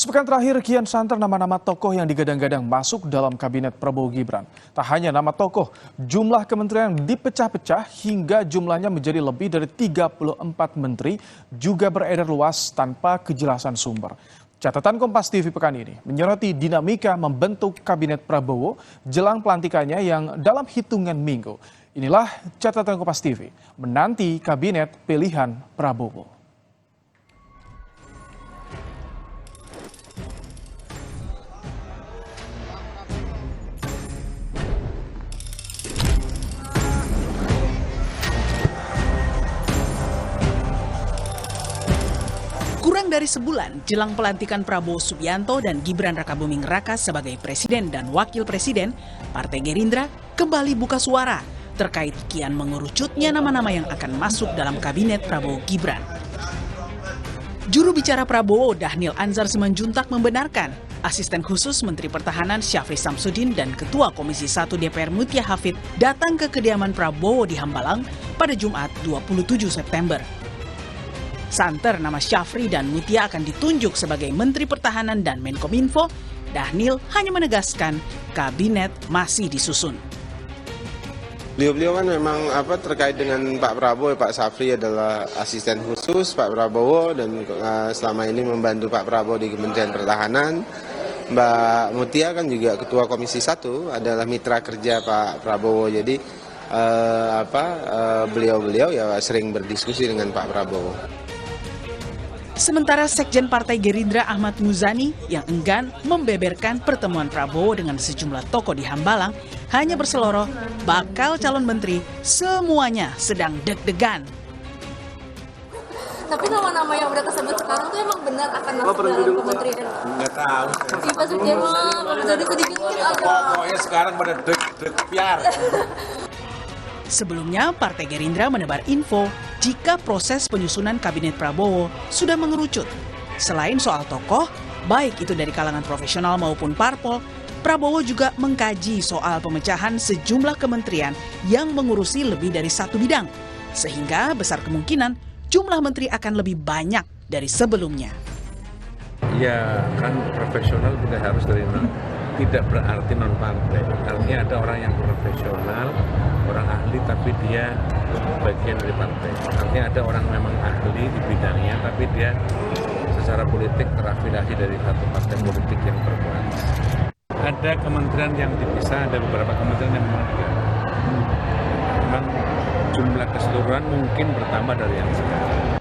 Sepekan terakhir kian santer nama-nama tokoh yang digadang-gadang masuk dalam kabinet Prabowo Gibran. Tak hanya nama tokoh, jumlah kementerian dipecah-pecah hingga jumlahnya menjadi lebih dari 34 menteri juga beredar luas tanpa kejelasan sumber. Catatan Kompas TV pekan ini menyoroti dinamika membentuk kabinet Prabowo jelang pelantikannya yang dalam hitungan minggu. Inilah catatan Kompas TV menanti kabinet pilihan Prabowo. Kurang dari sebulan jelang pelantikan Prabowo Subianto dan Gibran Rakabuming Raka sebagai Presiden dan Wakil Presiden, Partai Gerindra kembali buka suara terkait kian mengerucutnya nama-nama yang akan masuk dalam kabinet Prabowo Gibran. Juru bicara Prabowo Dhanil Anzar Simanjuntak membenarkan Asisten Khusus Menteri Pertahanan Syafri Samsudin dan Ketua Komisi 1 DPR Mutia Hafid datang ke kediaman Prabowo di Hambalang pada Jumat 27 September. Santer nama Syafri dan Mutia akan ditunjuk sebagai Menteri Pertahanan dan Menkominfo, Dhanil hanya menegaskan kabinet masih disusun. Beliau kan memang terkait dengan Pak Prabowo, Pak Syafri adalah asisten khusus Pak Prabowo dan selama ini membantu Pak Prabowo di Kementerian Pertahanan. Mbak Mutia kan juga Ketua Komisi 1 adalah mitra kerja Pak Prabowo. Jadi beliau ya sering berdiskusi dengan Pak Prabowo. Sementara Sekjen Partai Gerindra Ahmad Muzani yang enggan membeberkan pertemuan Prabowo dengan sejumlah tokoh di Hambalang hanya berseloroh bakal calon menteri semuanya sedang deg-degan. Tapi nama-nama yang udah kesebut sekarang tuh emang benar akan masuk dalam kementerian? Nggak tahu. Pak Sudirman, Pak Jadi sedikit aja. Pokoknya sekarang pada deg-piar. Sebelumnya, Partai Gerindra menebar info jika proses penyusunan kabinet Prabowo sudah mengerucut. Selain soal tokoh, baik itu dari kalangan profesional maupun parpol, Prabowo juga mengkaji soal pemecahan sejumlah kementerian yang mengurusi lebih dari satu bidang. Sehingga besar kemungkinan jumlah menteri akan lebih banyak dari sebelumnya. Ya kan profesional tidak harus dari tidak berarti non partai. Artinya ada orang yang profesional, orang ahli tapi dia bagian dari partai. Artinya ada orang memang ahli di bidangnya tapi dia secara politik terafiliasi dari satu partai politik yang berkoalisi. Ada kementerian yang dipisah, ada beberapa kementerian yang memang jumlah keseluruhan mungkin bertambah dari yang sekarang.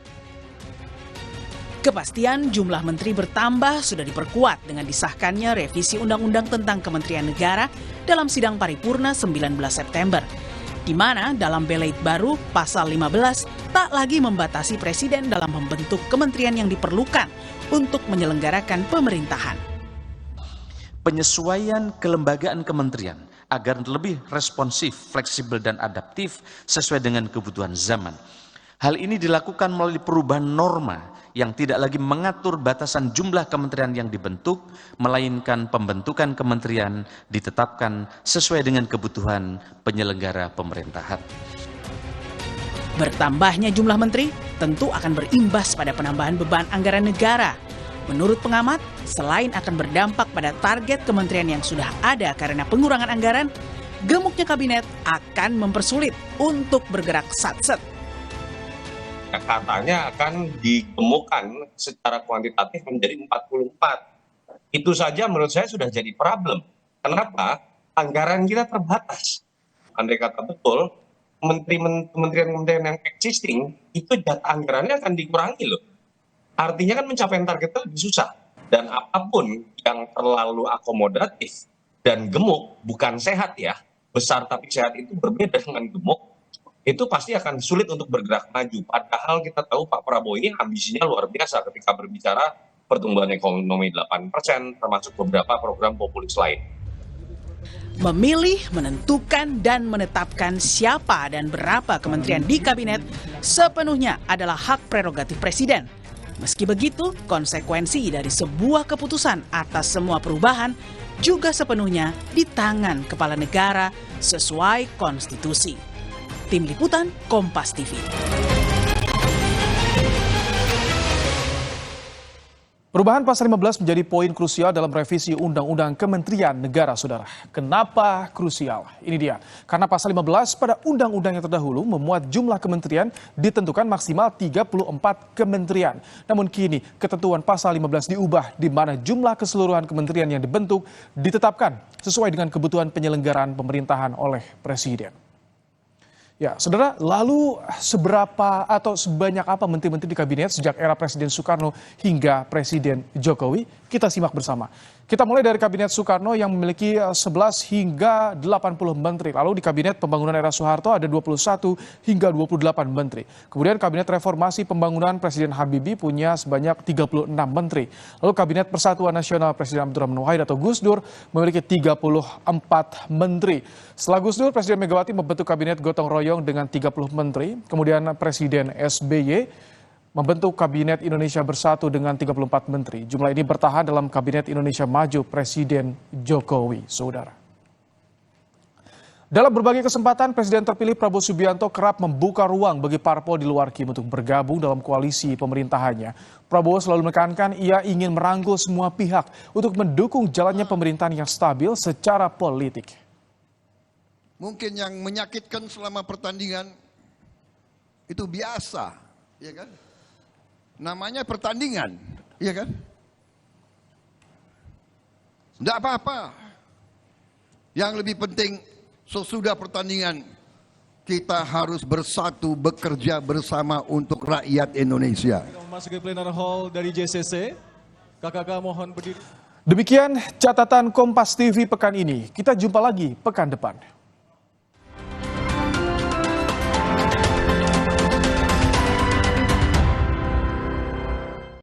Kepastian jumlah menteri bertambah sudah diperkuat dengan disahkannya revisi Undang-Undang tentang Kementerian Negara dalam sidang paripurna 19 September, di mana dalam belait baru pasal 15 tak lagi membatasi presiden dalam membentuk kementerian yang diperlukan untuk menyelenggarakan pemerintahan. Penyesuaian kelembagaan kementerian agar lebih responsif, fleksibel, dan adaptif sesuai dengan kebutuhan zaman. Hal ini dilakukan melalui perubahan norma yang tidak lagi mengatur batasan jumlah kementerian yang dibentuk, melainkan pembentukan kementerian ditetapkan sesuai dengan kebutuhan penyelenggara pemerintahan. Bertambahnya jumlah menteri tentu akan berimbas pada penambahan beban anggaran negara. Menurut pengamat, selain akan berdampak pada target kementerian yang sudah ada karena pengurangan anggaran, gemuknya kabinet akan mempersulit untuk bergerak satset. Katanya akan digemukkan secara kuantitatif menjadi 44. Itu saja menurut saya sudah jadi problem. Kenapa? Anggaran kita terbatas. Andai kata betul, kementerian-kementerian yang existing, itu jatah anggarannya akan dikurangi loh. Artinya kan mencapai target itu lebih susah. Dan apapun yang terlalu akomodatif dan gemuk, bukan sehat ya, besar tapi sehat itu berbeda dengan gemuk, itu pasti akan sulit untuk bergerak maju. Padahal kita tahu Pak Prabowo ini ambisinya luar biasa ketika berbicara pertumbuhan ekonomi 8%, termasuk beberapa program populis lain. Memilih, menentukan, dan menetapkan siapa dan berapa kementerian di kabinet sepenuhnya adalah hak prerogatif presiden. Meski begitu, konsekuensi dari sebuah keputusan atas semua perubahan juga sepenuhnya di tangan kepala negara sesuai konstitusi. Tim Liputan Kompas TV. Perubahan pasal 15 menjadi poin krusial dalam revisi Undang-Undang Kementerian Negara, Saudara. Kenapa krusial? Ini dia. Karena pasal 15 pada undang-undang yang terdahulu memuat jumlah kementerian ditentukan maksimal 34 kementerian. Namun kini ketentuan pasal 15 diubah di mana jumlah keseluruhan kementerian yang dibentuk ditetapkan sesuai dengan kebutuhan penyelenggaraan pemerintahan oleh Presiden. Ya, saudara, lalu seberapa atau sebanyak apa menteri-menteri di kabinet sejak era Presiden Soekarno hingga Presiden Jokowi? Kita simak bersama. Kita mulai dari kabinet Soekarno yang memiliki 11 hingga 80 menteri. Lalu di kabinet pembangunan era Soeharto ada 21 hingga 28 menteri. Kemudian kabinet reformasi pembangunan Presiden Habibie punya sebanyak 36 menteri. Lalu kabinet Persatuan Nasional Presiden Abdurrahman Wahid atau Gus Dur memiliki 34 menteri. Setelah Gus Dur, Presiden Megawati membentuk kabinet gotong royong dengan 30 menteri. Kemudian Presiden SBY membentuk Kabinet Indonesia Bersatu dengan 34 menteri. Jumlah ini bertahan dalam Kabinet Indonesia Maju Presiden Jokowi, saudara. Dalam berbagai kesempatan, Presiden terpilih Prabowo Subianto kerap membuka ruang bagi parpol di luar Kim untuk bergabung dalam koalisi pemerintahannya. Prabowo selalu menekankan ia ingin merangkul semua pihak untuk mendukung jalannya pemerintahan yang stabil secara politik. Mungkin yang menyakitkan selama pertandingan itu biasa, ya kan? Namanya pertandingan, iya kan? Tidak apa-apa. Yang lebih penting sesudah pertandingan kita harus bersatu bekerja bersama untuk rakyat Indonesia. Memasuki plenar hall dari JCC, kakak mohon berdiri. Demikian catatan Kompas TV pekan ini. Kita jumpa lagi pekan depan.